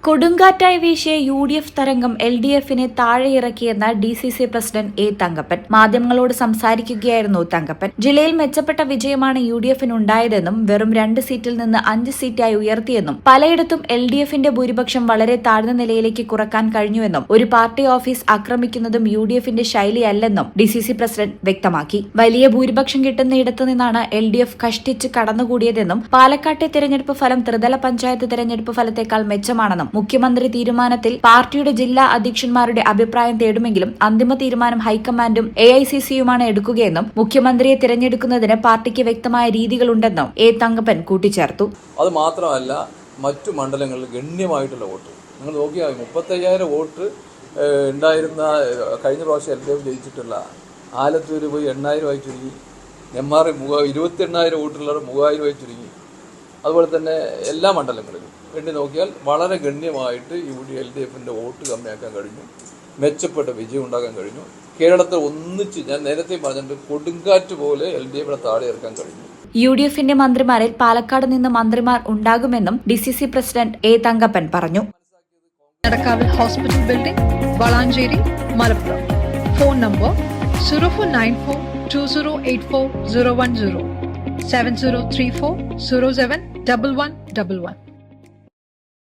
കൊടുങ്കാറ്റായി വീശിയ UDF തരംഗം LDFനെ താഴെയിറക്കിയെന്ന് DCC president A. Thankappan. മാധ്യമങ്ങളോട് സംസാരിക്കുകയായിരുന്നു തങ്കപ്പൻ. ജില്ലയിൽ മെച്ചപ്പെട്ട വിജയമാണ് UDFനുണ്ടായതെന്നും വെറും 2 സീറ്റിൽ നിന്ന് 5 സീറ്റായി ഉയർത്തിയെന്നും പലയിടത്തും LDFന്റെ ഭൂരിപക്ഷം വളരെ താഴ്ന്ന നിലയിലേക്ക് കുറക്കാൻ കഴിഞ്ഞുവെന്നും ഒരു പാർട്ടി ഓഫീസ് ആക്രമിക്കുന്നതും UDFന്റെ ശൈലിയല്ലെന്നും DCC പ്രസിഡന്റ് വ്യക്തമാക്കി. വലിയ ഭൂരിപക്ഷം കിട്ടുന്നയിടത്തു നിന്നാണ് LDF കഷ്ടിച്ച് കടന്നുകൂടിയതെന്നും പാലക്കാട്ടെ തെരഞ്ഞെടുപ്പ് ഫലം ത്രിതല പഞ്ചായത്ത് തെരഞ്ഞെടുപ്പ് ഫലത്തേക്കാൾ മെച്ചമാണെന്നും മുഖ്യമന്ത്രി തീരുമാനത്തിൽ പാർട്ടിയുടെ ജില്ലാ അധ്യക്ഷന്മാരുടെ അഭിപ്രായം തേടുമെങ്കിലും അന്തിമ തീരുമാനം ഹൈക്കമാൻഡും AICCയുമാണ് എടുക്കുകയെന്നും മുഖ്യമന്ത്രിയെ തിരഞ്ഞെടുക്കുന്നതിന് പാർട്ടിക്ക് വ്യക്തമായ രീതികളുണ്ടെന്നും A. തങ്കപ്പൻ കൂട്ടിച്ചേർത്തു. അത് മാത്രമല്ല, മറ്റു മണ്ഡലങ്ങളിൽ ഗണ്യമായിട്ടുള്ള വോട്ട് നിങ്ങൾ നോക്കിയാൽ 35,000 വോട്ട് ഉണ്ടായിരുന്ന കഴിഞ്ഞ പ്രാവശ്യം LDF ജയിച്ചിട്ടുള്ള ആലത്തൂർ പോയി 8,000 ചുരുങ്ങി. നെന്മാറ 28,000 വോട്ടുള്ള 3,000 ചുരുങ്ങി. അതുപോലെ തന്നെ എല്ലാ മണ്ഡലങ്ങളിലും വേണ്ടി നോക്കിയാൽ വളരെ ഗണ്യമായിട്ട് LDFന്റെ വോട്ട് കമ്മിയാക്കാൻ കഴിഞ്ഞു. മെച്ചപ്പെട്ട വിജയം ഉണ്ടാക്കാൻ കഴിഞ്ഞു. കേരളത്തിൽ ഒന്നിച്ച് ഞാൻ നേരത്തെ പറഞ്ഞിട്ടുണ്ട്, കൊടുങ്കാറ്റ് പോലെ LDFനെ താഴെ ഇറക്കാൻ കഴിഞ്ഞു. UDFന്റെ മന്ത്രിമാരിൽ പാലക്കാട് നിന്ന് മന്ത്രിമാർ ഉണ്ടാകുമെന്നും DCC പ്രസിഡന്റ് A. തങ്കപ്പൻ പറഞ്ഞു. നടക്കാവിൽ hospital building, Valanchery, Malappuram. Phone number 04942084 010 7034071111.